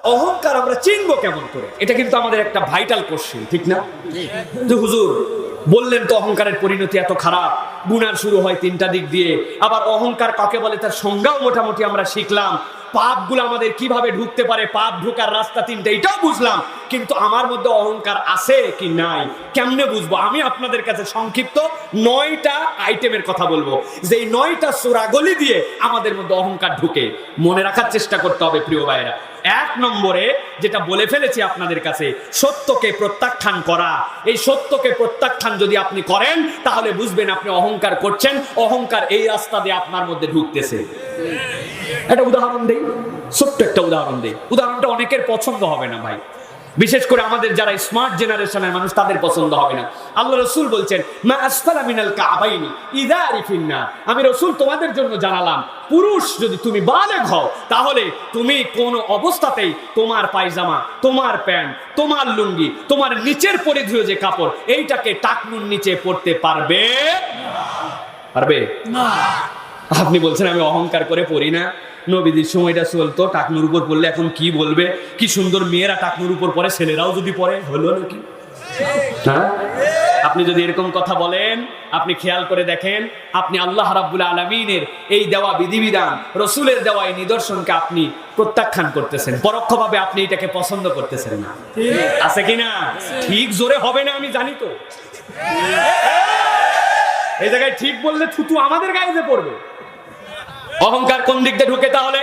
অহংকার আমরা চিনবো কেমন করে? এটা কিন্তু আমাদের একটা ভাইটাল কোশ্চেন, ঠিক না? যে হুজুর বললেন তো অহংকারের পরিণতি এত খারাপ, গুনার শুরু হয় তিনটা দিক দিয়ে, আবার অহংকার কাকে বলে তার সংজ্ঞাও মোটামুটি আমরা শিখলাম, পাপগুলো আমাদের কিভাবে ঢুকতে পারে, পাপ ঢোকার রাস্তা তিনটা এটাও বুঝলাম, কিন্তু আমার মধ্যে অহংকার আছে কি নাই কেমনে বুঝবো? আমি আপনাদের কাছে সংক্ষিপ্ত 9টা আইটেমের কথা বলবো, যে এই 9টা সূরাগলি দিয়ে আমাদের মধ্যে অহংকার ঢুকে। মনে রাখার চেষ্টা করতে হবে প্রিয় ভাইরা। 1 নম্বরে যেটা বলে ফেলেছি আপনাদের কাছে, সত্যকে প্রত্যাখ্যান করা। এই সত্যকে প্রত্যাখ্যান যদি আপনি করেন তাহলে বুঝবেন আপনি অহংকার করছেন, অহংকার এই রাস্তা দিয়ে আপনার মধ্যে ঢুকতেছে। একটা উদাহরণ দেই, ছোট্ট একটা উদাহরণ দেই। উদাহরণটা অনেকের পছন্দ হবে না ভাই, বিশেষ করে আমাদের যারা স্মার্ট জেনারেশনের মানুষ তাদের পছন্দ হবে না। আল্লাহ রাসূল বলছেন, মা আসফালা মিনাল কাবাইনি ইযারি ফিন্নার। আমি রাসূল তোমাদের জন্য জানালাম, পুরুষ যদি তুমি বালেগ হও তাহলে তুমি কোন অবস্থাতেই তোমার পায়জামা, তোমার প্যান্ট, তোমার লুঙ্গি, তোমার নিচের পরিধেয় যে কাপড়, এইটাকে টাকনুর নিচে পড়তে পারবে না। আপনি বলছেন আমি অহংকার করে পড়ি না, নবীদের সময়টা চলতো টাকনুর উপর পড়লে এখন কি বলবে, কি সুন্দর মেয়েরা টাকনুর উপর পড়ে, ছেলেরাও যদি পড়ে হলো নাকি? হ্যাঁ, আপনি যদি এরকম কথা বলেন, আপনি খেয়াল করে দেখেন, আপনি আল্লাহ রাব্বুল আলামিনের এই দেওয়া বিধিবিধান, রসুলের দেওয়া এই নিদর্শনকে আপনি প্রত্যাখ্যান করতেছেন, পরোক্ষভাবে আপনি এটাকে পছন্দ করতেছেন না। আছে কিনা? ঠিক জোরে হবে না আমি জানি তো, এই জায়গায় ঠিক বললে থুতু আমাদের গায়ে যে পড়বে। অহংকার কোন দিক দিয়ে ঢুকে তাহলে?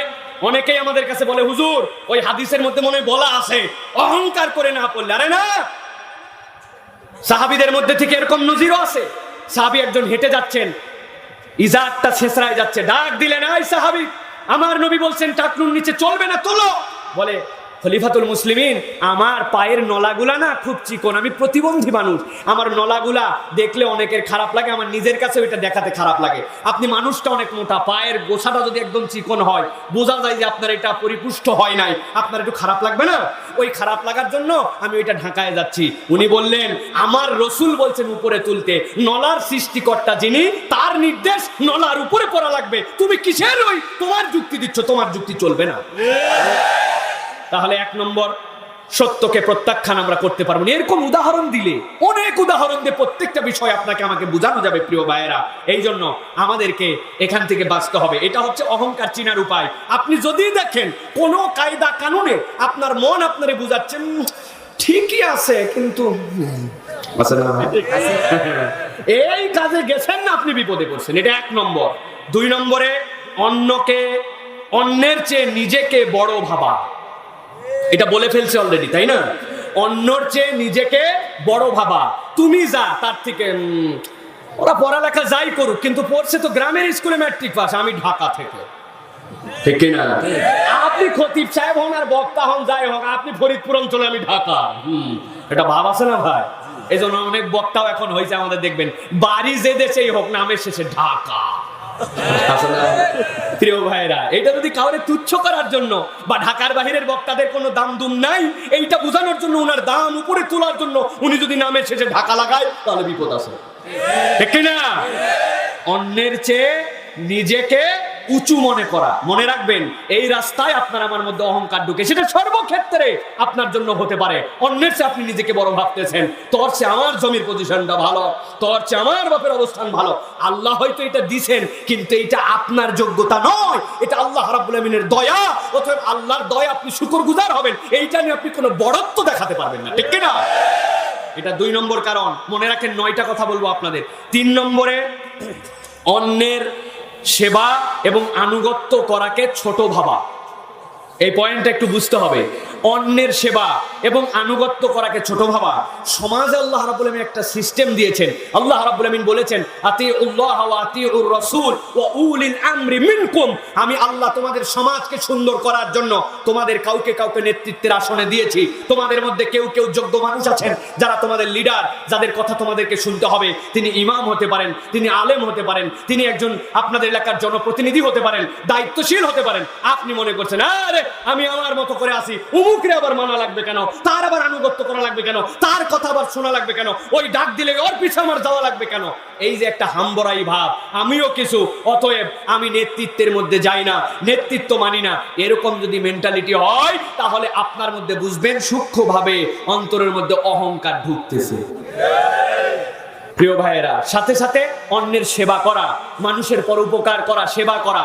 অনেকেই আমাদের কাছে বলে, হুজুর ওই হাদিসের মধ্যে মনে বলা আছে অহংকার করে না পড়লে। আরে না, সাহাবীদের মধ্যে থেকে এরকম নজিরও আছে। সাহাবী একজন হেঁটে যাচ্ছেন, ইজারটা ছেঁচড়ায় যাচ্ছে, ডাক দিলেন, এই সাহাবী, আমার নবী বলছেন টাকনুর নিচে চলবে না, তোলো। বলে, খলিফাতুল মুসলিমিন, আমার পায়ের নলাগুলা না খুব চিকন, আমি প্রতিবন্ধী মানুষ, আমার নলাগুলা দেখলে অনেকের খারাপ লাগে, আমার নিজের কাছে ওইটা দেখাতে খারাপ লাগে। আপনি মানুষটা অনেক মোটা, পায়ের গোছাটা যদি একদম চিকন হয় বোঝা যায় যে আপনার এটা পরিপুষ্ট হয় নাই, আপনার একটু খারাপ লাগবে না? ওই খারাপ লাগার জন্য আমি ওইটা ঢাকায় যাচ্ছি। উনি বললেন, আমার রসুল বলছেন উপরে তুলতে, নলার সৃষ্টিকর্তা যিনি, তার নির্দেশ নলার উপরে পড়া লাগবে, তুমি কিসের ওই তোমার যুক্তি দিচ্ছ? তোমার যুক্তি চলবে না। তাহলে 1 নম্বর, সত্যকে প্রত্যাখ্যান আমরা করতে পারবো না। এরকম উদাহরণ দিলে, অনেক উদাহরণ দিয়ে প্রত্যেকটা বিষয় আপনাকে আমাকে বোঝানো যাবে প্রিয় ভাইয়েরা। এই জন্য আমাদেরকে এখান থেকে বাঁচতে হবে। এটা হচ্ছে অহংকার চিনার উপায়। আপনি যদি দেখেন কোন কায়দা কানুনে আপনার মন আপনারে বুঝাচ্ছেন ঠিকই আছে, কিন্তু এই কাজে গেছেন না, আপনি বিপদে পড়ছেন। এটা 1 নম্বর। 2 নম্বরে, অন্যের চেয়ে নিজেকে বড় ভাবা। এটা বলে ফেলছে অলরেডি, তাই না? অন্যর চেয়ে নিজেকে বড় ভাবা। তুমি যা, তার থেকে ওরা পড়ালেখা যাই করুক, কিন্তু পড়ছে তো গ্রামের স্কুলে ম্যাট্রিক পাস, আমি ঢাকা থেকে, ঠিক না? আপনি খতিব সাহেব হন আর বক্তা হন, যাই হোক, আপনি ফরিদপুর অঞ্চলে, আমি ঢাকা। এটা ভাব আছে না ভাই? এই জন্য অনেক বক্তাও এখন হয়েছে আমাদের, দেখবেন বাড়ি যে দেশেই হোক নামের শেষে ঢাকা। প্রিয় ভাইরা, এটা যদি কাউরে তুচ্ছ করার জন্য বা ঢাকার বাহিরের বক্তাদের কোনো দাম দুম নাই এইটা বোঝানোর জন্য, উনার দাম উপরে তোলার জন্য উনি যদি নামের শেষে ঢাকা লাগায়, তাহলে বিপদ আছে, ঠিক না? অন্যের চেয়ে নিজেকে উঁচু মনে করা। মনে রাখবেন, এই রাস্তায় আপনার আমার মধ্যে অহংকার ঢুকে, সেটা সর্বক্ষেত্রে আপনার জন্য হতে পারে। অন্যের চেয়ে আপনি নিজেকে বড় ভাবতেছেন, তোর চেয়ে আমার জমির পজিশনটা ভালো, তোর চেয়ে আমার বাপের অবস্থান ভালো। আল্লাহ হয়তো এটা দিছেন, কিন্তু এটা আপনার যোগ্যতা নয়, এটা আল্লাহ রাব্বুল আমিনের দয়া। অতএব আল্লাহর দয়া আপনি শুকরগুজার হবেন, এইটা নিয়ে আপনি কোনো বড়ত্ব দেখাতে পারবেন না, ঠিক না? এটা 2 নম্বর কারণ। মনে রাখেন, 9টা কথা বলবো আপনাদের। 3 নম্বরে, অন্যের সেবা এবং আনুগত্য করাকে ছোট ভাবা। এই পয়েন্টটা একটু বুঝতে হবে। অন্যের সেবা এবং আনুগত্য করাকে ছোট ভাবা। সমাজে আল্লাহ রাব্বুল আমিন একটা সিস্টেম দিয়েছেন। আল্লাহ রাব্বুল আমিন বলেছেন, আতিউল্লাহ ওয়া আতিউর রাসূল ওয়া উলিল আমরি মিনকুম। আমি আল্লাহ তোমাদের সমাজকে সুন্দর করার জন্য তোমাদের কাউকে কাউকে নেতৃত্বের আসনে দিয়েছি। তোমাদের মধ্যে কেউ কেউ যোগ্য মানুষ আছেন যারা তোমাদের লিডার, যাদের কথা তোমাদেরকে শুনতে হবে। তিনি ইমাম হতে পারেন, তিনি আলেম হতে পারেন, তিনি একজন আপনাদের এলাকার জনপ্রতিনিধি হতে পারেন, দায়িত্বশীল হতে পারেন। আপনি মনে করছেন, আরে আমি আমার মতো করে আসি, অমুকরে আবার মানা লাগবে কেন, তার আবার আনুগত্য করা লাগবে কেন, তার কথা আবার শোনা লাগবে কেন, ওই ডাক দিলে ওর পিছে আমার যাওয়া লাগবে কেন, এই যে একটা হাম্বরাই ভাব, আমিও কিছু, অতএব আমি নেতৃত্বের মধ্যে যাই না, নেতৃত্ব মানি না, এরকম যদি মেন্টালিটি হয় তাহলে আপনার মধ্যে বুঝবেন সূক্ষ্মভাবে অন্তরের মধ্যে অহংকার ঢুকতেছে। প্রিয় ভাইয়েরা, সাথে সাথে অন্যের সেবা করা, মানুষের পরোপকার করা, সেবা করা।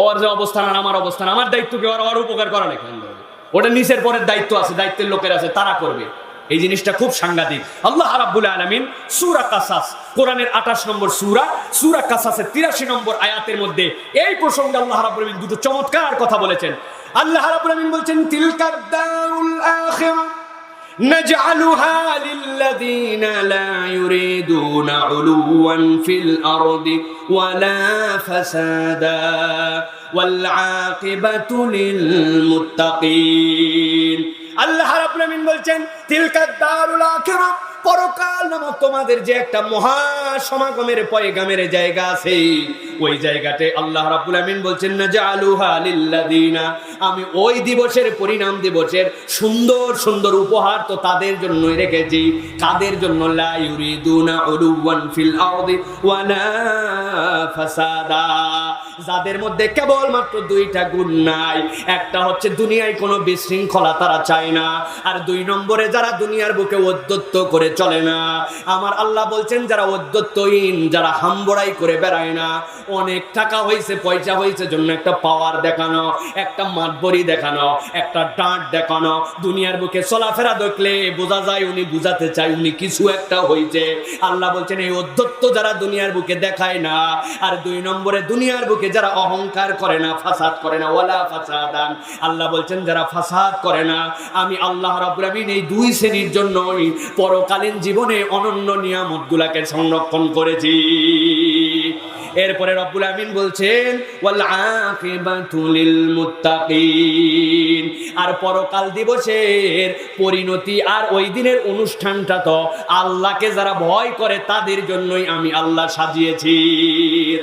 ওর যে অবস্থান আর আমার অবস্থান, আমার দায়িত্ব কি ওর উপকার করা নাকি? ওটা নিচের পরের দায়িত্ব আছে, দায়িত্বের লোকের আছে, তারা করবে। এই জিনিসটা খুব সাংঘাতিক। আল্লাহ রাব্বুল আলামিন সূরা কাসাস, কোরআনের 28 নম্বর সূরা কাসাসের 83 নম্বর আয়াতের মধ্যে এই প্রসঙ্গে আল্লাহ রাব্বুল আলামিন দুটো চমৎকার কথা বলেছেন। আল্লাহ রাব্বুল আলামিন বলছেন, তিলকা দারুল আখিরা نجعلها للذين لا يريدون علوا في الأرض ولا فسادا والعاقبة للمتقين। আল্লাহ রাব্বুল আলামিন বলছেন, তিলকা দারুল আখিরা, পরকাল নামক তোমাদের যে একটা মহা সমাগমের পয়গামের জায়গা আছে, ওই জায়গাতে আল্লাহ রাব্বুল আমিন বলছেন, নাজালুহা লিল্লাযিনা, আমি ওই দিবসের পরিণাম দিবসের সুন্দর সুন্দর উপহার তো তাদের জন্যই রেখেছি, কাদের জন্য? লা ইউরিদুনা উলুওয়ান ফিল আরদি ওয়ালা ফাসাদা, যাদের মধ্যে কেবলমাত্র দুইটা গুণ নাই। একটা হচ্ছে দুনিয়ায় কোনো বিশৃঙ্খলা তারা চায় না, আর দুই নম্বরে যারা দুনিয়ার বুকে অধ্যত্ত করে চলে না। আমার আল্লাহ বলছেন, যারা অধ্যত্তহীন, যারা হাম্বড়াই করে বেড়ায় না, অনেক টাকা হয়েছে, পয়সা হয়েছে জন্য একটা পাওয়ার দেখানো, একটা মাতবরি দেখানো, একটা ডাঁট দেখানো, দুনিয়ার বুকে চলাফেরা দেখলে বোঝা যায় উনি বুঝাতে চায় উনি কিছু একটা হয়েছে। আল্লাহ বলছেন, এই অধ্যত্ত যারা দুনিয়ার বুকে দেখায় না, আর দুই নম্বরে দুনিয়ার বুকে যারা অহংকার করে না, ফাসাদ করে না, ওয়ালা ফাসাদান, আল্লাহ বলছেন যারা ফাসাদ করে না, আমি আল্লাহ রাব্বুল আমিন এই দুই শ্রেণীর জন্যই পরকালীন জীবনে অনন্য নিয়ামতগুলোকে সংরক্ষণ করেছি। এরপরে রব্বুল আমিন বলছেন, ওয়াল আকিবাতু লিল মুত্তাকিন, আর পরকাল দিবসের পরিণতি আর ওই দিনের অনুষ্ঠানটা তো আল্লাহকে যারা ভয় করে তাদের জন্যই আমি আল্লাহ সাজিয়েছি।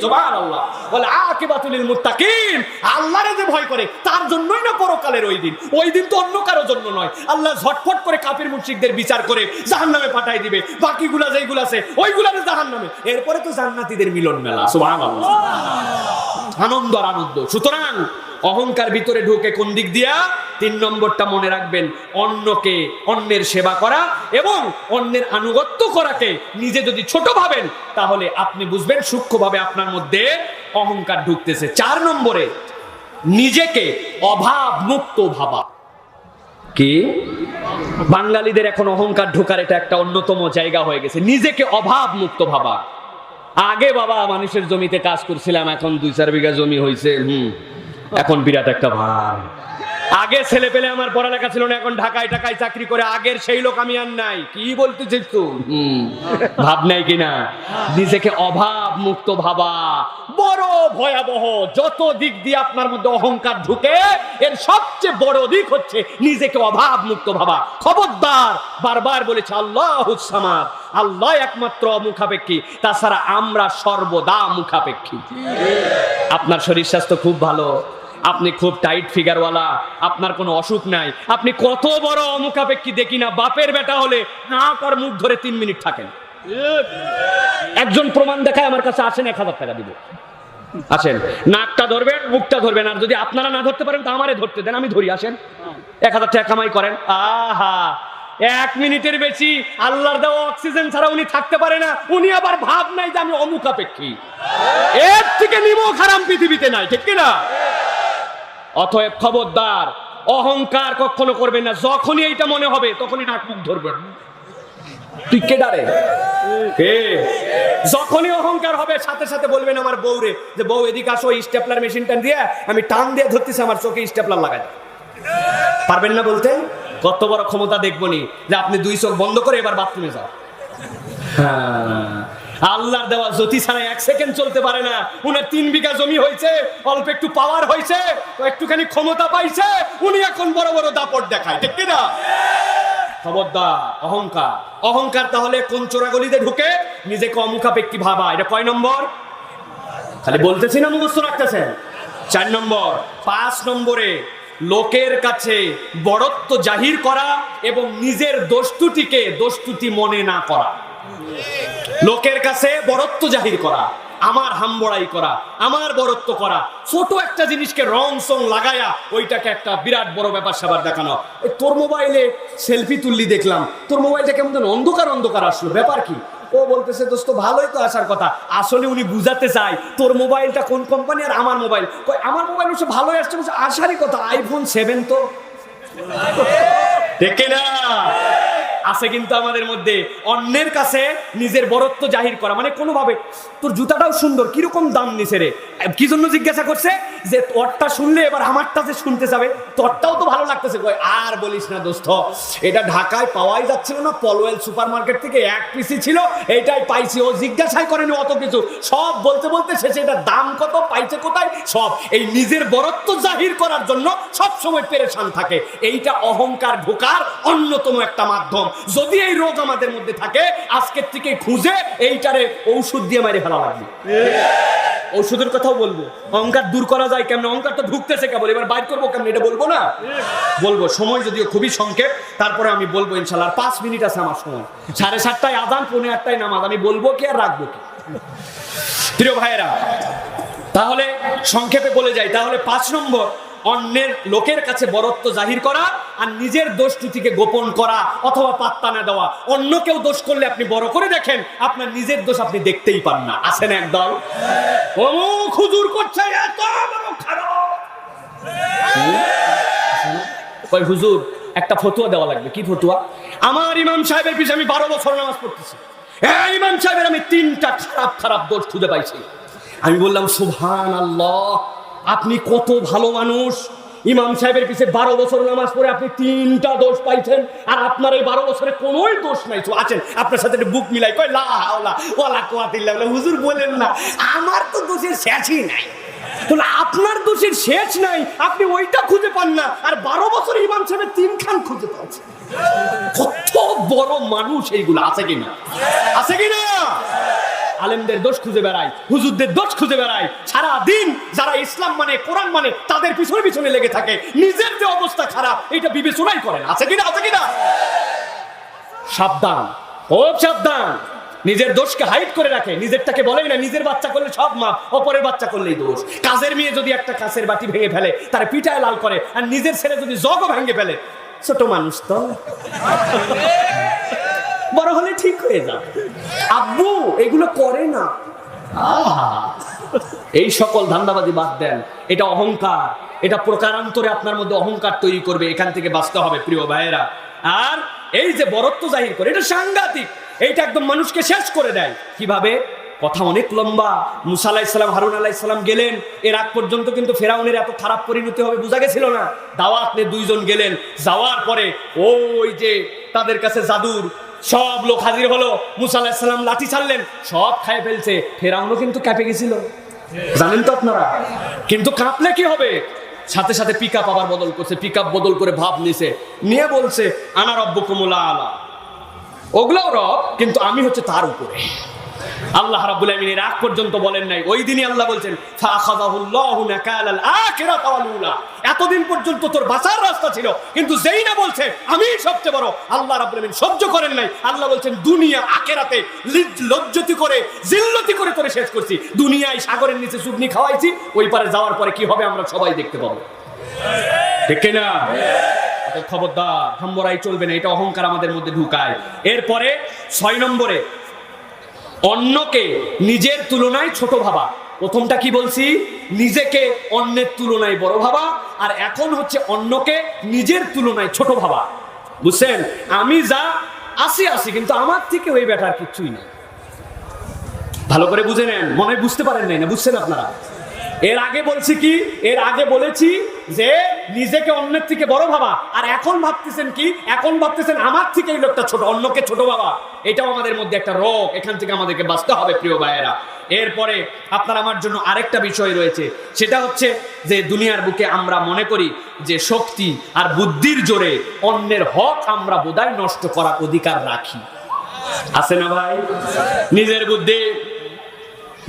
সুবহানাল্লাহ। ওয়াল আকিবাতু লিল মুত্তাকিন, আল্লাহরে যে ভয় করে তার জন্যই না পরকালের ওই দিন। ওই দিন তো অন্য কারো জন্য নয়। আল্লাহ ঝটফট করে কাফির মুশরিকদের বিচার করে জাহান্নামে পাঠাই দিবে, বাকিগুলা যেইগুলা আছে ওইগুলারে জাহান্নামে, এরপরে তো জান্নাতীদের মিলন মেলা। সুবহানাল্লাহ। আনন্দ আর আনন্দ। সুতরাং অহংকার ভিতরে ঢুকে কোন দিক দিয়া? 3 নম্বরটা মনে রাখবেন, অন্যের সেবা করা এবং অন্যের আনুগত্য করাকে নিজে যদি ছোট ভাবেন তাহলে আপনি বুঝবেন সূক্ষ্মভাবে আপনার মধ্যে অহংকার ঢুকতেছে। 4 নম্বরে নিজেকে অভাব মুক্ত ভাবা। কি বাঙালিদের এখন অহংকার ঢোকার এটা একটা অন্যতম জায়গা হয়ে গেছে, নিজেকে অভাব মুক্ত ভাবা। আগে বাবা মানুষের জমিতে কাজ করছিলাম, এখন 2-4 বিঘা জমি হয়েছে, এখন বিরাট একটা ভাব। আগে ছেলে পেলে আমার পড়ালেখা ছিল না, এখন ঢাকায় টাকায় চাকরি করে, আগের সেই লোক আমি আর নাই। কি বলতেছিস তুই? ভাব নাই কিনা? নিজেকে অভাব মুক্ত ভাবা বড় ভয়াবহ। যত দিক দিয়ে আপনার মধ্যে অহংকার ঢুকে, এর সবচেয়ে বড় দিক হচ্ছে নিজেকে অভাব মুক্ত ভাবা। খবরদার, বারবার বলেছে আল্লাহুস সামাদ, আল্লাহ একমাত্র মুখাপেক্ষী, তাছাড়া আমরা সর্বদা মুখাপেক্ষী। আপনার শরীর স্বাস্থ্য খুব ভালো, আপনি খুব টাইট ফিগারওয়ালা, আপনার কোনো অসুখ নাই, আপনি কত বড় অমুখাপেক্ষী দেখি না, বাপের বেটা হলে নাক আর মুখ ধরে 3 মিনিট থাকেন। একজন প্রমাণ দেখায় আমার কাছে, আসেন 1000 টাকা দিব, আসেন, নাকটা ধরবেন, মুখটা ধরবেন, আর যদি আপনারা না ধরতে পারেন তা আমারে ধরতে দেন, আমি ধরি, আসেন 1000 টাকা কামাই করেন। আহা, 1 মিনিটের বেশি আল্লাহর দেওয়া অক্সিজেন ছাড়া উনি থাকতে পারে না। উনি আবার ভাব নাই যে আমি অমুখাপেক্ষী। এর থেকে নিমক হারাম পৃথিবীতে নাই, ঠিক কিনা? অতএব খবরদার, অহংকার কখনো করবেন না। যখনই এইটা মনে হবে তখনই নাক মুখ ধরবেন। তুই কে ডারে? যখনই অহংকার হবে সাথে সাথে বলবেন আমার বউরে যে, বউ এদিকে আসো, স্টেপলার মেশিনটা দিয়ে আমি টান দিয়ে ধরতেছি, আমার চোখে স্টেপলার লাগাই। পারবেন না বলতে? কত বড় ক্ষমতা দেখবনি যে আপনি 2 চোখ বন্ধ করে এবার বাথরুমে যাও। আল্লাহর দেওয়া জ্যোতি ছাড়া 1 সেকেন্ড চলতে পারে না। উনার 3 বিঘা জমি হয়েছে, অল্প একটু পাওয়ার হয়েছে, একটুখানি ক্ষমতা পাইছে, উনি এখন বড় বড় দাপট দেখায়, ঠিক কিনা? খবরদার, অহংকার। অহংকার তাহলে কোন চোরাগলিতে ঢুকে? নিজেকে অমুখাপেক্ষী ভাবা। এটা কয় নম্বর? খালি বলতেছি না, মুখস্থ রাখতেছেন। 4 নম্বর। 5 নম্বরে লোকের কাছে বড়ত্ব জাহির করা এবং নিজের দোষটুটি মনে না করা। লোকের কাছে বড়ত্ব জাহির করা, আমার হামবড়াই করা, আমার বড়ত্ব করা, ছোট একটা জিনিসকে রং সং লাগায়া ওইটাকে একটা বিরাট বড় ব্যাপার স্যাপার দেখানো। তোর মোবাইলে সেলফি তুললি দেখলাম, তোর মোবাইলটা কেমন যেন অন্ধকার অন্ধকার আসলো, ব্যাপার কি? ও বলতেছে দোস্ত ভালোই তো আসার কথা। আসলে উনি বুঝাতে চায় তোর মোবাইলটা কোন কোম্পানি আর আমার মোবাইল, আমার মোবাইল হচ্ছে ভালোই আসছে, আসারই কথা আইফোন 7 তো দেখে না আছে। কিন্তু আমাদের মধ্যে অন্যের কাছে নিজের বড়ত্ব জাহির করা, মানে কোনোভাবে তোর জুতাটাও সুন্দর, কিরকম দাম নিছে রে, কি জন্য জিজ্ঞাসা করছে যে তোরটা শুনলে এবার আমারটা যে শুনতে যাবে, তোরটাও তো ভালো লাগতেছে। আর বলিস না দোস্ত, এটা ঢাকায় পাওয়াই যাচ্ছিল না, পলওয়েল সুপার মার্কেট থেকে এক পিসি ছিল, এইটাই পাইছি। ও জিজ্ঞাসাই করেনি অত কিছু, সব বলতে বলতে শেষে এটা দাম কত, পাইছে কোথায়, সব এই নিজের বড়ত্ব জাহির করার জন্য সব সময় পেরেশান থাকে। এইটা অহংকার ঢোকার অন্যতম একটা মাধ্যম। যদি এই রোগ আমাদের মধ্যে থাকে, আজকের থেকে খুঁজে এইটারে ঔষধ দিয়ে মারি ফেলা লাগবে। ঔষধের কথাও বলবো, অহংকার দূর করা যায় কেমন, অহংকার তো ঢুকতেছে কেবল, এবার বাইর করবো কেমন এটা বলবো না, বলবো। সময় যদিও খুবই সংক্ষেপ, তারপরে আমি বলবো ইনশাল্লাহ। 5 মিনিট আছে আমার সময়, 7:30 আজান, 8:45 নামাজ, আমি বলবো কি আর রাখবো কি? প্রিয় ভাইয়েরা, তাহলে সংক্ষেপে বলে যাই। তাহলে 5 নম্বর, অন্যের লোকের কাছে বড়ত্ব জাহির করা আর নিজের দোষ ত্রুটিকে গোপন করা অথবা পাত্তা না দেওয়া। অন্য কেউ দোষ করলে আপনি বড় করে দেখেন, আপনার নিজের দোষ আপনি দেখতেই পান না। আসেন একদল অমুক হুজুর করছে এত বড় খারাপ, ওই হুজুর একটা ফতুয়া দেওয়া লাগবে। কি ফতুয়া? আমার ইমাম সাহেবের পিছনে আমি 12 বছর নামাজ পড়তেছি, ইমাম সাহেবের আমি 3টা খারাপ খারাপ দোষ খুঁজে পাইছি। আমি বললাম সুবহানাল্লাহ, আপনি কত ভালো মানুষ, ইমাম সাহেবের পিছে 12 বছর নামাজ পড়ে আপনি 3টা দোষ পাইছেন, আর আপনার এই 12 বছরে কোনোই দোষ নাই। তো আছেন আপনার সাথে বুক মিলাই, কয় লা হাওলা ওয়ালা কুওয়াতা ইল্লা বিল্লাহ। হুজুর বলেন না, আমার তো দোষের শেষই নাই। তাহলে আপনার দোষের শেষ নাই, আপনি ওইটা খুঁজে পান না, আর 12 বছর ইমাম সাহেবের 3 খান খুঁজে পাচ্ছেন। কত বড় মানুষ এইগুলো, আছে কিনা? আছে কিনা? আলেমদের দোষ খুঁজে বেড়ায়, হুজুরদের দোষ খুঁজে বেড়ায়, সারা দিন যারা ইসলাম মানে, কোরআন মানে, তাদের পিছনে পিছনে লেগে থাকে, নিজের যে অবস্থা খারাপ এটা বিবেচনাই করেন। আছে কিনা? আছে কিনা? সাবধান, খুব সাবধান। নিজের দোষকে হাইড করে রাখে, নিজেরটাকে বলেই না, নিজের বাচ্চা করলে সব মাপ, অপরের বাচ্চা করলেই দোষ। কাজের মেয়ে যদি একটা কাঁচের বাটি ভেঙে ফেলে, তার পিঠায় লাল করে, আর নিজের ছেলে যদি জগও ভেঙে ফেলে, ছোট মানুষ তো, বড় হলে ঠিক হয়ে যাবে। আব্বু এগুলো করে না। এই সকল ধান্দাবাজি বাদ দেন, এটা অহংকার, এটা প্রকারান্তরে আপনার মধ্যে অহংকার তৈরি করবে। এখান থেকে বাঁচতে হবে প্রিয় ভাইয়েরা। আর এই যে বরত্ব জাহির করে, এটা সাংঘাতিক, এইটা একদম মানুষকে শেষ করে দেয়। কিভাবে? কথা অনেক লম্বা। মুসা আলাইহিস সালাম, হারুন আলাইহিস সালাম গেলেন, এর আগ পর্যন্ত কিন্তু ফেরাউনের এত খারাপ পরিণতি হবে বোঝা গেছিল না। দাওয়াত নিয়ে 2 জন গেলেন, যাওয়ার পরে ওই যে তাদের কাছে জাদুর সব লোক হাজির হলো, মুসা আলাইহিস সালাম লাঠি ছাড়লেন, সব খায় ফেলছে। ফেরাউনও কিন্তু কেঁপে গেছিল, জানেন তো আপনারা। কিন্তু কাঁপলে কি হবে? সাথে সাথে পিকআপ আবার বদল করছে, পিকআপ বদল করে ভাব নিছে, নিয়ে বলছে আনা রব্বুকুমুল আলা। ওগুলোও রব, কিন্তু আমি হচ্ছে তার উপরে। আল্লাহ রাব্বুল আলামিন এর আগ পর্যন্ত বলেন নাই। ওই দিনই আল্লাহ বলছেন ফাআখাযাহুল্লাহু নাকালাল আখিরাতি ওয়াল উলা। এতদিন পর্যন্ত তোর বাঁচার রাস্তা ছিল, কিন্তু যেই না বলছে আমি সবচেয়ে বড়, আল্লাহ রাব্বুল আলামিন সহ্য করেন নাই। আল্লাহ বলছেন দুনিয়া আখিরাতে লজ্জতি করে, জিল্লতি করে তোরে শেষ করছি। দুনিয়ায় সাগরের নিচে চুগনি খাওয়াইছি, ওই পারে যাওয়ার পরে কি হবে আমরা সবাই দেখতে পাবো। ঠিক না? খবরদার, হামবড়াই চলবে না, এটা অহংকার আমাদের মধ্যে ঢুকায়। এরপরে 6 নম্বরে, অন্যকে নিজের তুলনায় ছোট ভাবা। প্রথমটা কি বলছি? নিজেকে অন্যের তুলনায় বড় ভাবা, আর এখন হচ্ছে অন্যকে নিজের তুলনায় ছোট ভাবা। বুঝছেন? আমি যা আসি, কিন্তু আমার থেকে ওই ব্যাটার কিছুই নেই। ভালো করে বুঝে নেন, মনে হয় বুঝতে পারেন নাই না, বুঝছেন আপনারা? এর আগে বলছি কি? এর আগে বলেছি যে নিজেকে অন্যের থেকে বড় ভাবা, আর এখন ভাবতেছেন কি? এখন ভাবতেছেন আমার থেকে এই লোকটা ছোট, অন্যকে ছোট ভাবা। এটাও আমাদের মধ্যে একটা রোগ, এখান থেকে আমাদেরকে বাঁচতে হবে প্রিয় ভাইয়েরা। এরপরে আপনার আমার জন্য আরেকটা বিষয় রয়েছে, সেটা হচ্ছে যে দুনিয়ার বুকে আমরা মনে করি যে শক্তি আর বুদ্ধির জোরে অন্যের হক আমরা বোধহয় নষ্ট করার অধিকার রাখি। আছে না ভাই? নিজের বুদ্ধি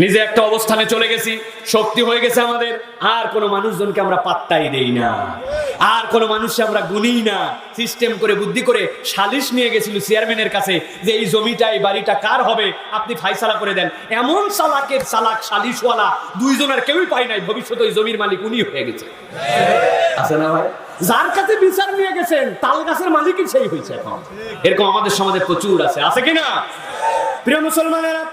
নিজে একটা অবস্থানে চলে গেছি, শক্তি হয়ে গেছে আমাদের, আর কোনো মানুষজনকে আমরা পাত্তাই দেই না, আর কোনো মানুষকে আমরা গুনি না। সিস্টেম করে বুদ্ধি করে সালিশ নিয়ে গেছিল চেয়ারম্যানের কাছে যে এই জমিটা এই বাড়িটা কার হবে, আপনি ফাইসালা করে দেন। এমন চালাকের চালাক সালিশওয়ালা দুইজনের কেউই পাই নাই, ভবিষ্যতে ওই জমির মালিক উনি হয়ে গেছে। আছে না ভাই? যার কাছে বিচার নিয়ে গেছেন তাল গাছের মালিকই সেই হয়েছে এখন। এরকম আমাদের সমাজে প্রচুর আছে, আছে কিনা? প্রিয় মুসলমানেরা,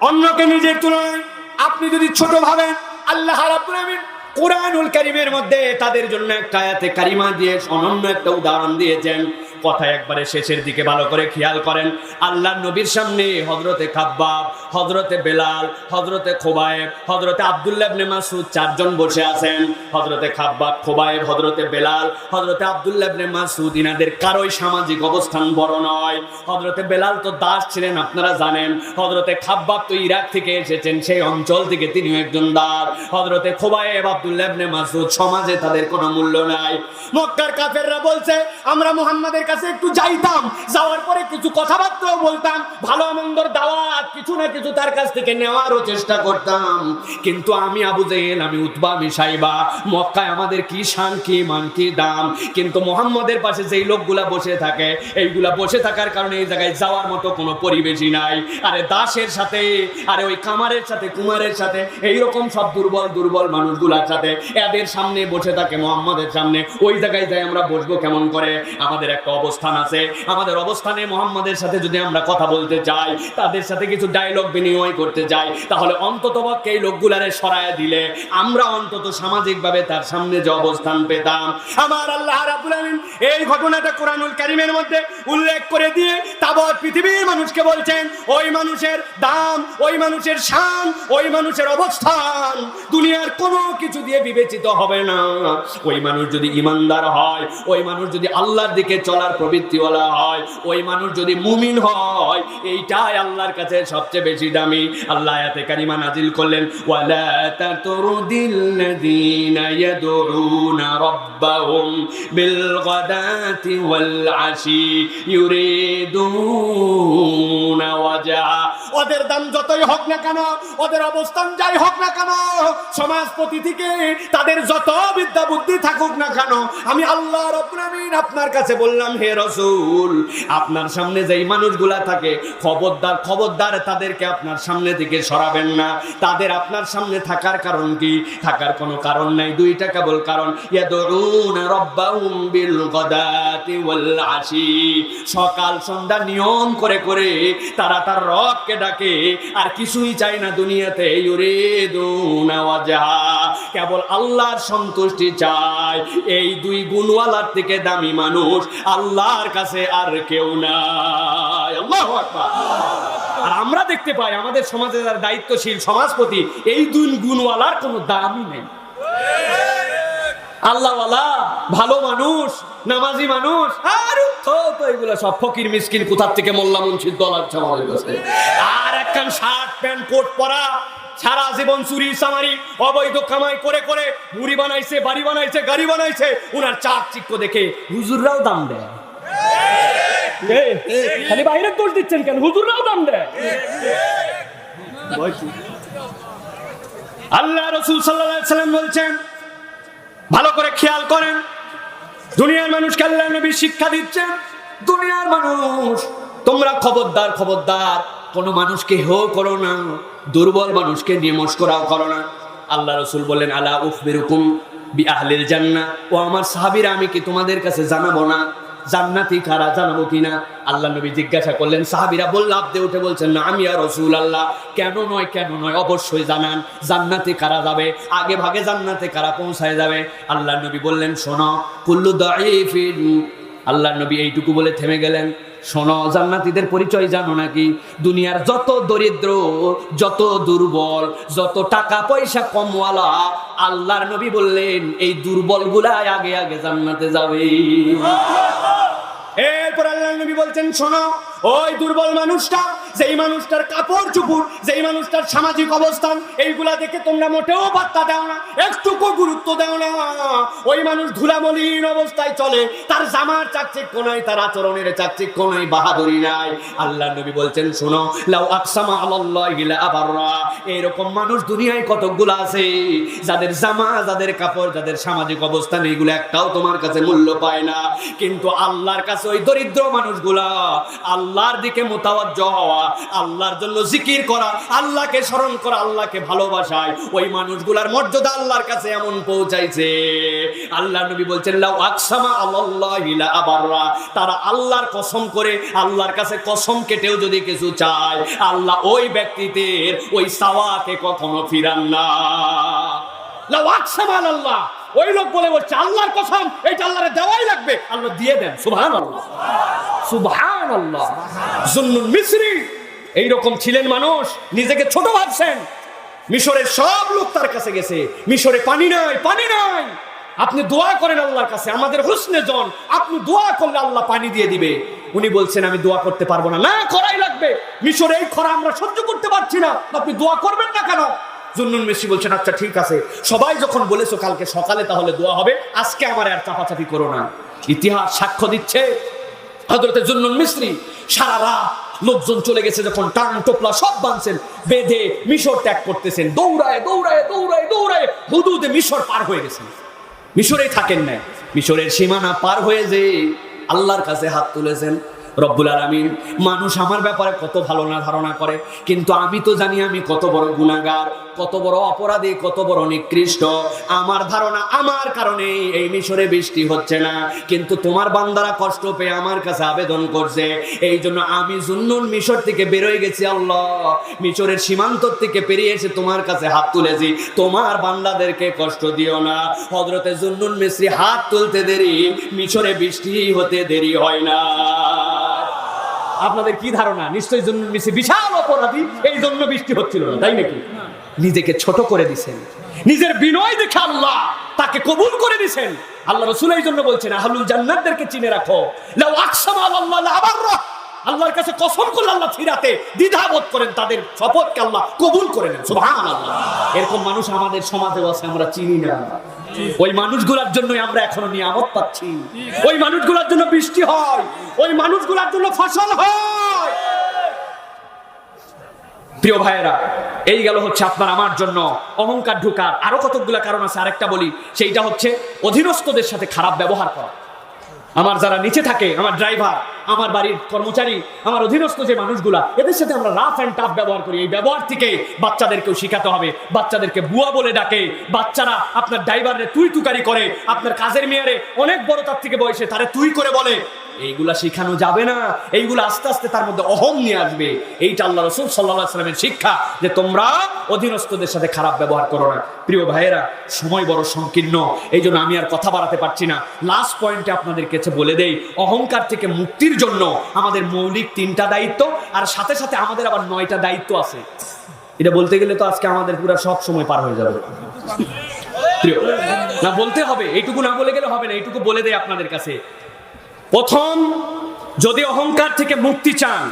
অন্যকে নিজের তুলনায় আপনি যদি ছোট ভাবেন, আল্লাহ রাব্বুল আমিন কোরআনুল কারীমের মধ্যে তাদের জন্য একটা আয়াতে কারিমা দিয়ে অনন্য একটা উদাহরণ দিয়েছেন। কথা একবারে শেষের দিকে ভালো করে খেয়াল করেন। আল্লাহর নবীর সামনে হযরতে খাব্বাব, হযরতে বেলাল, হযরতে খোবায়েব, হযরতে আব্দুল্লাহ ইবনে মাসউদ চারজন বসে আছেন। হযরতে খাব্বাব, খোবায়েব, হযরতে বেলাল, হযরতে আব্দুল্লাহ ইবনে মাসউদ, ইনাদের কারোই সামাজিক অবস্থান বড় নয়। হযরতে বেলাল তো দাস ছিলেন, আপনারা জানেন। হযরতে খাব্বাব তো ইরাক থেকে এসেছেন, সেই অঞ্চল থেকে তিনিও একজন দাস। হযরতে খোবায়েব, আব্দুল্লাহ ইবনে মাসউদ, সমাজে তাদের কোনো মূল্য নাই। মক্কার কাফেররা বলছে আমরা মুহাম্মাদের কাছে একটু যাইতাম, যাওয়ার পরে কিছু কথাবার্তাও বলতাম, ভালো মন্দর দাওয়াত কিছু না কিছু তার কাছ থেকে নেওয়ারও চেষ্টা করতাম। কিন্তু আমি আবু জেহেল, আমি উতবা, আমি সাইবা, মক্কায় আমাদের কি শান, কি মান, কি দাম। কিন্তু মুহাম্মাদের পাশে যেই লোকগুলা বসে থাকে, এইগুলা বসে থাকার কারণে এই জায়গায় যাওয়ার মতো কোনো পরিবেশই নাই। আরে দাসের সাথে, আরে ওই কামারের সাথে, কুমারের সাথে, এইরকম সব দুর্বল দুর্বল মানুষগুলার সাথে এদের সামনে বসে থাকে মুহাম্মাদের সামনে, ওই জায়গায় যাই আমরা বসবো কেমন করে? আমাদের একটা অবস্থান আছে, আমাদের অবস্থানে মুহাম্মাদের সাথে যদি আমরা কথা বলতে চাই, তাদের সাথে কিছু ডায়লগ বিনিময় করতে চাই, তাহলে অন্ততপক্ষে এই লোকগুলারে সরায় দিলে আমরা অন্তত সামাজিকভাবে তার সামনে যে অবস্থান পেতাম। আমার আল্লাহ রাব্বুল আমিন এই ঘটনাটা কোরআনুল কারীমের মধ্যে উল্লেখ করে দিয়ে তাবৎ পৃথিবীর মানুষকে বলছেন, ওই মানুষের দাম, ওই মানুষের শান, ওই মানুষের অবস্থান দুনিয়ার কোনো কিছু দিয়ে বিবেচিত হবে না। ওই মানুষ যদি ইমানদার হয়, ওই মানুষ যদি আল্লাহর দিকে চলার প্রবৃত্তিওয়ালা হয়, ওই মানুষ যদি মুমিন হয়, এইটাই আল্লাহর কাছে সবচেয়ে বেশি দামি। আল্লাহ আয়াতে কারিমা নাজিল করলেন, ওয়ালা তাতুরদিল্লাযীনা ইয়াদউনা রাব্বাহুম বিল গাদাতি ওয়াল আশি ইউরিদুনা ওয়াজহা। ওদের দাম যতই হোক না কেন, ওদের অবস্থান যাই হোক না কেন, সমাজপতি থেকে তাদের যত বিদ্যা বুদ্ধি থাকুক না কেন, আমি আল্লাহ রাব্বুল আমিন আপনার কাছে বললাম, হে রাসূল, আপনার সামনে যেই মানুষগুলা থাকে, খবরদার খবরদার তাদেরকে আপনার সামনে থেকে সরাবেন না। তাদের আপনার সামনে থাকার কারণ কি? থাকার কোনো কারণ নাই, দুইটা কেবল কারণ। ইয়াদউনা রাব্বাহুম বিল গাদাতি ওয়াল আশি, সকাল সন্ধ্যা নিয়ম করে করে তারা তার রবকে ডাকে, আর কিছুই চাই না দুনিয়াতে। ইউরিদুনা ওয়াজহা, কেবল আল্লাহর সন্তুষ্টি চায়। এই দুই গুণওয়ালার থেকে দামি মানুষ আল্লাহর কাছে আর কেউ নাই। আল্লাহু আকবার। আর আমরা দেখতে পাই আমাদের সমাজে যারা দায়িত্বশীল সমাজপতি, এই দুই গুণওয়ালার কোনো দামই নেই। আল্লাহওয়ালা, ভালো মানুষ, নামাজি মানুষ, আর তো এগুলো সব ফকির মিসকিন কোথার থেকে মোল্লা মুন্সির দল আছে আমাদের কাছে। আর একখান শার্ট প্যান্ট কোট পরা, সারা জীবন চুরি চামারি অবৈধ কামাই করে করে মুড়ি বানাইছে, বাড়ি বানাইছে, গাড়ি বানাইছে, উনার চাকচিক্য দেখে হুজুররাও দাম দেয়। খালি বাইরে দোষ দিচ্ছেন কেন? হুজুররাও দাম দেয়। আল্লাহ রাসূল সাল্লাল্লাহু আলাইহি ওয়াসাল্লাম বলছেন, ভালো করে খেয়াল করেন, দুনিয়ার মানুষকে আল্লাহ নবী শিক্ষা দিচ্ছেন, দুনিয়ার মানুষ তোমরা খবরদার খবরদার কোনো মানুষকে হেয় করো না, দুর্বল মানুষকে নিমস্করাও করো না। আল্লাহ রাসূল বলেন, আলা উখবিরুকুম বিআহলিল জান্নাহ, ও আমার সাহাবীরা, আমি কি তোমাদের কাছে জানাবো না জান্নাতি কারা? জানাবো কিনা? আল্লাহ নবী জিজ্ঞাসা করলেন, সাহাবীরা বললাম দিয়ে উঠে বলছেন, না আমি ইয়া রাসূলুল্লাহ, কেন নয় কেন নয়, অবশ্যই জানান জান্নাতে কারা যাবে, আগে ভাগে জান্নাতে কারা পৌঁছায় যাবে। আল্লাহ নবী বললেন, শোনো, কুল্লু দাঈফিন, আল্লাহ নবী এইটুকু বলে থেমে গেলেন। শোনো, জান্নাতীদের পরিচয় জানো নাকি? দুনিয়ার যত দরিদ্র, যত দুর্বল, যত টাকা পয়সা কমওয়ালা, আল্লাহর নবী বললেন এই দুর্বলগুলাই আগে আগে জান্নাতে যাবে। এরপর আল্লাহর নবী বলছেন, শোনো, ওই দুর্বল মানুষটা, যেই মানুষটার কাপড় চুপুর, যেই মানুষটার সামাজিক অবস্থান, এইগুলা দেখে তোমরা মোটেও পাত্তা দাও না, একটুকু গুরুত্ব দাও না। ওই মানুষ ধুলামলিন অবস্থায় চলে, তার জামার চাকচিক্য নাই, তার আচরণের চাকচিক্য নাই, বাহাদুরি নাই। আল্লাহ নবী বলছেন, শোনো, লাউ আকসামা আলাল্লাহি লা আবাররা। এরকম মানুষ দুনিয়ায় কতগুলো আছে, যাদের জামা, যাদের কাপড়, যাদের সামাজিক অবস্থান, এইগুলো একটাও তোমার কাছে মূল্য পায় না। কিন্তু আল্লাহর কাছে ওই দরিদ্র মানুষগুলা, আল্লাহর দিকে মুতাওয়াজ্জহ হওয়া, আল্লাহর জন্য জিকির করা, আল্লাহকে স্মরণ করা, আল্লাহকে ভালোবাসায়, ওই মানুষগুলার মর্যাদা আল্লাহর কাছে এমন পৌঁছাইছে। আল্লাহ নবী বলছেন, লাউ আকসামা আলাল্লাহি লা আবাররা। তারা আল্লাহর কসম করে, আল্লাহর কাছে কসম কেটেও যদি কিছু চায়, আল্লাহ ওই ব্যক্তিদের ওই সাওয়াকে কখনো ফিরান না। লাউ আকসামা আলাল্লাহ, ওই লোক বলে বলছে আল্লাহর কসম, এটা আল্লাহরে দেওয়াই লাগবে, আল্লাহ দিয়ে দেন। সুবহানাল্লাহ, সুবহানাল্লাহ। জুন্নুন মিসরি এইরকম ছিলেন মানুষ, নিজেকে ছোট ভাবছেন। মিশরের সব লোক তার কাছে গেছে, মিশরে পানি নাই, পানি নাই। আপনি দোয়া করেন আল্লাহর কাছে, আমাদের হুসনে জন, আপনি দোয়া করলে আল্লাহ পানি দিয়ে দিবে। উনি বলছেন, আমি দোয়া করতে পারবো না। না, করাই লাগবে, মিশরে এই খরা আমরা সহ্য করতে পারছি না, আপনি দোয়া করবেন না কেন? জুন্নুন মিসরি বলছেন, আচ্ছা ঠিক আছে, সবাই যখন বলেছো কালকে সকালে তাহলে দোয়া হবে, আজকে আমার আর চাপাচাপি করো না। ইতিহাস সাক্ষ্য দিচ্ছে, হযরতে জুন্নুন মিসরি সারা রাত লোকজন চলে গেছে যখন, টান টোপলা সব বাঁধছেন, বেঁধে মিশর ত্যাগ করতেছেন, দৌড়ায় দৌড়ায় দৌড়ায় দৌড়ায় হুদুদে মিশর পার হয়ে গেছেন। মিশরেই থাকেন না, মিশরের সীমানা পার হয়ে যে আল্লাহর কাছে হাত তুলেছেন। রব্বুল আলামিন, মানুষ আমার ব্যাপারে কত ভালো না ধারণা করে, কিন্তু আমি তো জানি আমি কত বড় গুনাহগার, কত বড় অপরাধী, কত বড় নিকৃষ্ট। আমার ধারণা আমার কারণে এই মিশরে বৃষ্টি হচ্ছে না, কিন্তু তোমার বান্দারা কষ্ট পেয়ে আমার কাছে আবেদন করছে, এই জন্য আমি জুন্নুন মিশর থেকে বেরোয় গেছি। আল্লাহ, মিশরের সীমান্ত থেকে পেরিয়ে এসে তোমার কাছে হাত তুলেছি, তোমার বান্দাদেরকে কষ্ট দিও না। হযরতে জুন্নুন মিসরি হাত তুলতে দেরি, মিশরে বৃষ্টি হতে দেরি হয় না। আপনাদের কি ধারণা? নিশ্চয়ই জুন্নুন মিসরি বিশাল অপরাধী, এই জন্য বৃষ্টি হচ্ছিল না, তাই নাকি? নিজেকে ছোট করে দিয়েছেন, নিজের বিনয় দেখে আল্লাহ তাকে কবুল করে দিয়েছেন। আল্লাহ রাসূল এই জন্য বলছেন, আহলুল জান্নাতদেরকে চিনে রাখো। লাউ আকসামা আলাল্লাহি লা আবাররা। আল্লাহর কাছে কসম করলে আল্লাহ ফিরাতে দ্বিধাবোধ করেন, তাদের শপথকে আল্লাহ কবুল করে নেন। সুবহানাল্লাহ। এরকম মানুষ আমাদের সমাজেও আছে, আমরা চিনি না। ওই মানুষগুলোর জন্য আমরা এখনো নিয়ামত পাচ্ছি, ওই মানুষগুলোর জন্য বৃষ্টি হয়, ওই মানুষগুলোর জন্য ফসল হয়। প্রিয় ভাইয়েরা, এই গেল হচ্ছে আপনার আমার জন্য অহংকার ঢোকার আরো কতগুলো কারণ আছে। আরেকটা বলি, সেইটা হচ্ছে অধীনস্থদের সাথে খারাপ ব্যবহার করা। আমার যারা নিচে থাকে, আমার ড্রাইভার, আমার বাড়ির কর্মচারী, আমার অধীনস্থ যে মানুষগুলা, এদের সাথে আমরা রাফ অ্যান্ড টাফ ব্যবহার করি। এই ব্যবহার থেকে বাচ্চাদেরকেও শিখাতে হবে। বাচ্চাদেরকে বুয়া বলে ডাকে, বাচ্চারা আপনার ড্রাইভারে তুই তুকারি করে, আপনার কাজের মেয়ারে অনেক বড় তার থেকে বয়সে তারে তুই করে বলে। এইগুলা শিখানো যাবে না, এইগুলো আস্তে আস্তে তার মধ্যে অহম নিয়ে আসবে। এইটা আল্লাহ রাসূল সাল্লাল্লাহু আলাইহি ওয়াসাল্লামের শিক্ষা, যে তোমরা অধীনস্থদের সাথে খারাপ ব্যবহার করো না। প্রিয় ভাইয়েরা, সময় বড় সংকীর্ণ, এই জন্য আমি আর কথা বাড়াতে পারছি না। লাস্ট পয়েন্টে আপনাদের কাছে বলে দেই, অহংকার থেকে মুক্তির জন্য আমাদের মৌলিক 3টা দায়িত্ব, আর সাথে সাথে আমাদের আবার 9টা দায়িত্ব আছে। এটা বলতে গেলে তো আজকে আমাদের পুরো সব সময় পার হয়ে যাবে। প্রিয় না, বলতে হবে, এইটুকু না বলে গেলে হবে না, এইটুকু বলে দেই আপনাদের কাছে। প্রথম, যদি অহংকার থেকে মুক্তি চান,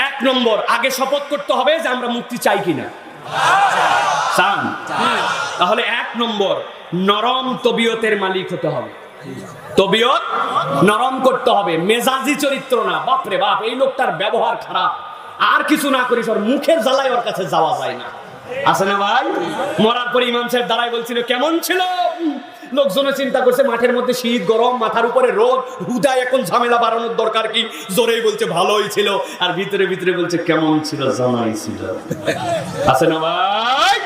1 নম্বর আগে শপথ করতে হবে যে আমরা মুক্তি চাই কিনা। চান? তাহলে 1 নম্বর নরম তবিয়তের মালিক হতে হবে। তবিয়ত নরম করতে হবে, মেজাজি চরিত্র না। বাপরে বাপ, এই লোকটার ব্যবহার খারাপ, আর কিছু না করিস, ওর মুখের জ্বালায় ওর কাছে যাওয়া যায় না। আছে না ভাই? মরার পরে ইমাম সাহেব দাঁড়ায় বলছিল, কেমন ছিল? লোকজনে চিন্তা করছে মাঠের মধ্যে শীত, গরম, মাথার উপরে রোদ, হুদায় এখন ঝামেলা বাড়ানোর দরকার কি? জোরেই বলছে ভালোই ছিল, আর ভিতরে ভিতরে বলছে কেমন ছিল? জানাই ছিল। আছে না ভাই?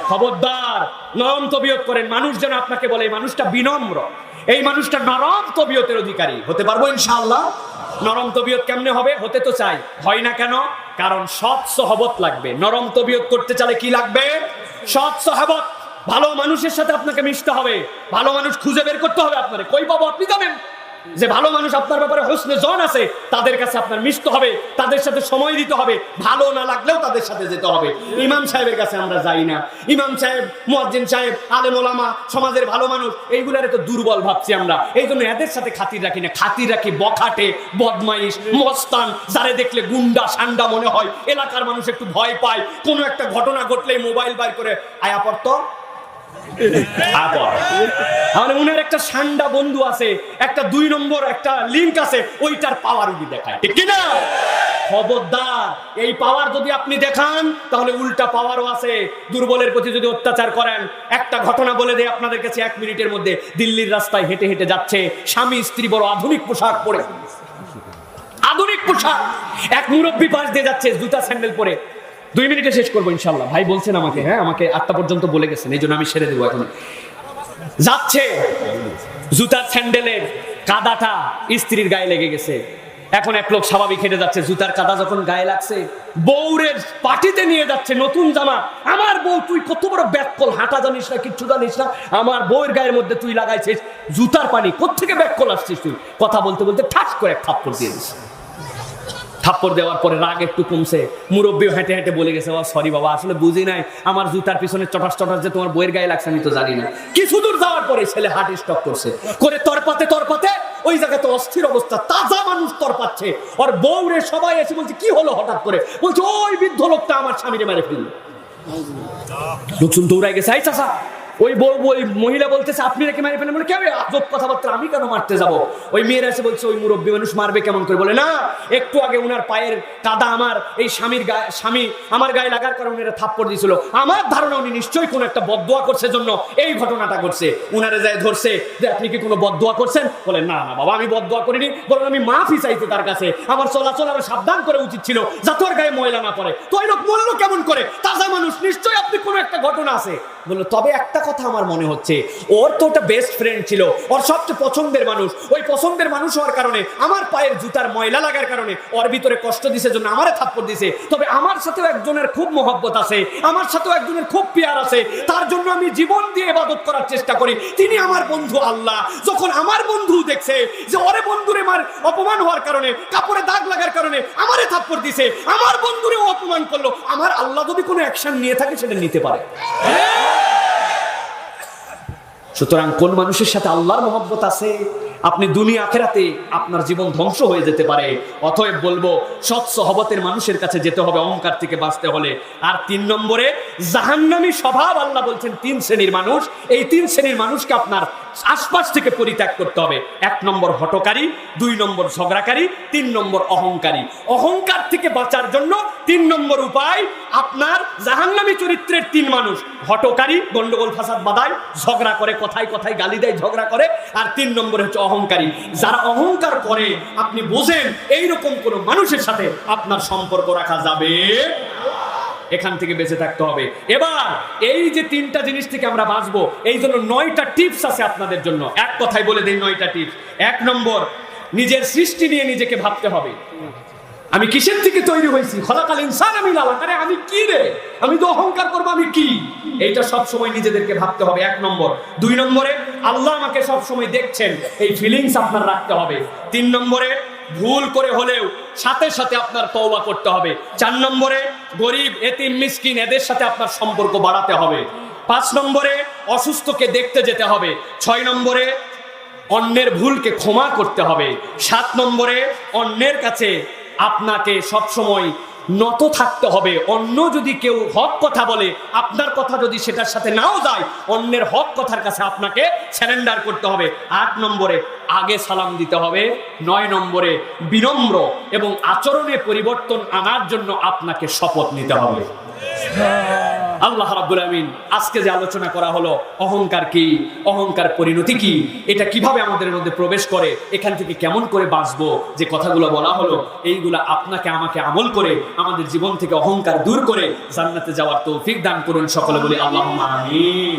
খবরদার, নরম তবিয়ত করেন। মানুষ যেন আপনাকে বলে এই মানুষটা বিনম্র, এই মানুষটা নরম তবিয়তের অধিকারী। হতে পারবো ইনশাআল্লাহ? নরম তবিয়ত কেমনে হবে? হতে তো চাই, হয় না কেন? কারণ সৎ সহবত লাগবে। নরম তবিয়ত করতে চাইলে কি লাগবে? সৎ সহবত। ভালো মানুষের সাথে আপনাকে মিশতে হবে, ভালো মানুষ খুঁজে বের করতে হবে। আপনারে কই পাবো আপনি জানেন? যে ভালো মানুষ আপনার ব্যাপারে হোসনে জন আছে, তাদের কাছে আপনার মিশতে হবে, তাদের সাথে সময় দিতে হবে, ভালো না লাগলেও তাদের সাথে যেতে হবে। ইমাম সাহেবের কাছে আমরা যাই না। ইমাম সাহেব, মুয়াজ্জিন সাহেব, আলেম ওলামা, সমাজের ভালো মানুষ, এইগুলার তো দুর্বল ভাবছি আমরা, এই জন্য এদের সাথে খাতির রাখি না। খাতির রাখি বখাটে, বদমাইশ, মস্তান, যারে দেখলে গুন্ডা সান্ডা মনে হয়, এলাকার মানুষ একটু ভয় পায়, কোনো একটা ঘটনা ঘটলেই মোবাইল বাইর করে আয়া পড়তো। উনার একটা সান্ডা বন্ধু আছে, একটা 2 নম্বর একটা লিংক আছে, ওইটার পাওয়ার উনি দেখায়, ঠিক কিনা? খবরদার, এই পাওয়ার যদি আপনি দেখান তাহলে উল্টা পাওয়ারও আছে। দুর্বলের প্রতি যদি অত্যাচার করেন, একটা ঘটনা বলে দেয় আপনাদের কাছে 1 মিনিটের মধ্যে। দিল্লির রাস্তায় হেঁটে হেঁটে যাচ্ছে স্বামী স্ত্রী, বড় আধুনিক পোশাক পরে, আধুনিক পোশাক, এক মুরব্বী পাশ দিয়ে যাচ্ছে জুতা স্যান্ডেল পরে। 2 মিনিটে শেষ করবো ইনশাল্লাহ। ভাই বলছেন আমাকে, হ্যাঁ আমাকে 8টা পর্যন্ত বলে গেছেন, এই জন্য আমি সেরে দেবো। এখন যাচ্ছে, জুতার স্যান্ডেলের কাদাটা স্ত্রীর গায়ে লেগে গেছে। এখন এক লোক স্বাভাবিক হেঁটে যাচ্ছে, জুতার কাদা যখন গায়ে লাগছে, বউরের পার্টিতে নিয়ে যাচ্ছে, নতুন জামা, আমার বউ তুই কত বড় ব্যাককল, হাঁটা জানিস না, কিচ্ছু জানিস না, আমার বউয়ের গায়ের মধ্যে তুই লাগাইছিস জুতার পানি, কোত্থেকে ব্যাককল আসছিস তুই? কথা বলতে বলতে ঠাস করে এক থাপ্পড় দিয়ে দিস। থাপ্পড় দেওয়ার পরে রাগ একটু কমছে, মুরব্বী হেঁটে হেঁটে বলে গেছে, সরি বাবা, আসলে বুঝি নাই, আমার জুতার পিছনে চটাস চটাস যে তোমার বইয়ের গায়ে লাগছে আমি তো জানি না। কিছু দূর যাওয়ার পরে ছেলে হার্ট স্ট্রোক করছে, করে তরপাতে তরপাতে ওই জায়গাতে অস্থির অবস্থা, তাজা মানুষ তরপাচ্ছে। আর বউরে সবাই এসে বলছে কি হলো হঠাৎ করে, বলছে ওই বৃদ্ধ লোকটা আমার স্বামীরে মেরে ফেললো। লোকজন দৌড়াই গেছে, এই চাচা, ওই বউ, ওই মহিলা বলতেছে আপনি রেখে মারি ফেলেন, বলে কেমন আজব কথাবার্তা, আমি কেন মারতে যাব? ওই মেয়েরা এসে বলছে ওই মুরব্বী মানুষ মারবে কেমন করে? বলে না, একটু আগে উনার পায়ের কাদা আমার এই স্বামী আমার গায়ে লাগার কারণে এরা থাপ্পড় দিয়েছিল, আমার ধারণা উনি নিশ্চয়ই কোনো একটা বদদোয়া করছে জন্য এই ঘটনাটা করছে। উনারে যায় ধরছে যে আপনি কি কোনো বদদোয়া করছেন? বলে না না বাবা, আমি বদদোয়া করিনি, বরং আমি মাফি চাইছি তার কাছে, আমার চলাচল আমার সাবধান করে উচিত ছিল যাতে ওর গায়ে ময়লা না পড়ে। তো ওই লোক বললো কেমন করে, তাজা মানুষ, নিশ্চয়ই আপনি কোনো একটা ঘটনা আছে। বললো তবে একটা কথা আমার মনে হচ্ছে, ওর তো ওটা বেস্ট ফ্রেন্ড ছিল, ওর সবচেয়ে পছন্দের মানুষ, ওই পছন্দের মানুষ হওয়ার কারণে, আমার পায়ের জুতার ময়লা লাগার কারণে ওর ভিতরে কষ্ট দিছে জন্য আমারে থাপ্পড় দিছে। তবে আমার সাথেও একজনের খুব মহব্বত আছে, আমার সাথেও একজনের খুব প্যার আছে, তার জন্য আমি জীবন দিয়ে ইবাদত করার চেষ্টা করি, তিনি আমার বন্ধু আল্লাহ। যখন আমার বন্ধু দেখছে যে ওরে বন্ধুরে মার অপমান হওয়ার কারণে, কাপড়ে দাগ লাগার কারণে আমারে থাপ্পড় দিছে, আমার বন্ধুরে অপমান করলো, আমার আল্লাহ যদি কোনো অ্যাকশন নিয়ে থাকে সেটা নিতে পারে। সুতরাং কোন মানুষের সাথে আল্লাহর মহব্বত আছে, আপনি দুনিয়া আখিরাতে আপনার জীবন ধ্বংস হয়ে যেতে পারে। অতএব বলবো সৎ সহবতের মানুষের কাছে যেতে হবে অহংকার থেকে বাঁচতে হলে। আর 3 নম্বরে জাহান্নামী স্বভাব, আল্লাহ বলছেন 3 শ্রেণীর মানুষ, এই 3 শ্রেণীর মানুষকে আপনার আশপাশ থেকে পরিত্যাগ করতে হবে। 1 নম্বর হঠকারী, 2 নম্বর ঝগড়াকারী, 3 নম্বর অহংকারী। অহংকার থেকে বাঁচার জন্য 3 নম্বর উপায়, আপনার জাহান্নামী চরিত্রের 3 মানুষ, হঠকারী, গন্ডগোল ফাসাদ বাঁধায়, ঝগড়া করে, কথায় কথায় গালি দেয়, ঝগড়া করে, আর 3 নম্বরে হচ্ছে অহংকারী। যারা অহংকার করে আপনি বোঝেন এইরকম কোন মানুষের সাথে আপনার সম্পর্ক রাখা যাবে, এখান থেকে বেঁচে থাকতে হবে। এবার এই যে 3টা জিনিস থেকে আমরা বাঁচবো, এই জন্য 9টা টিপস আছে আপনাদের জন্য। এক কথায় বলে দেই 9টা টিপস। 1 নম্বর, নিজের সৃষ্টি নিয়ে নিজেকে ভাবতে হবে। আমি কিসের থেকে তৈরি হয়েছি? খলাকাল ইনসান আমি লালা, আরে আমি কি রে, আমি তো অহংকার করবো আমি কি? এইটা সব সময় নিজেদেরকে ভাবতে হবে, 1 নম্বর। 2 নম্বরে, আল্লাহ আমাকে সব সময় দেখছেন, এই ফিলিংস আপনার রাখতে হবে। 3 নম্বরে, ভুল করে হলেও সাথে সাথে আপনার তওবা করতে হবে। 4 নম্বরে, গরিব, এতিম, মিসকিন এদের সাথে আপনার সম্পর্ক বাড়াতে হবে। 5 নম্বরে, অসুস্থকে দেখতে যেতে হবে। 6 নম্বরে, অন্যের ভুলকে ক্ষমা করতে হবে। 7 নম্বরে, অন্যের কাছে আপনাকে সবসময় নত থাকতে হবে। অন্য যদি কেউ হক কথা বলে, আপনার কথা যদি সেটার সাথে নাও যায়, অন্যের হক কথার কাছে আপনাকে স্যারেন্ডার করতে হবে। 8 নম্বরে, আগে সালাম দিতে হবে। 9 নম্বরে, বিনম্র এবং আচরণে পরিবর্তন আনার জন্য আপনাকে শপথ নিতে হবে। আল্লাহ রাব্বুল আমিন আজকে যে আলোচনা করা হলো, অহংকার কি, অহংকার পরিণতি কি, এটা কিভাবে আমাদের মধ্যে প্রবেশ করে, এখান থেকে কেমন করে বাঁচবো, যে কথাগুলো বলা হলো, এইগুলা আপনাকে আমাকে আমল করে আমাদের জীবন থেকে অহংকার দূর করে জান্নাতে যাওয়ার তৌফিক দান করুন। সকলে বলি আল্লাহুম্মা আমিন।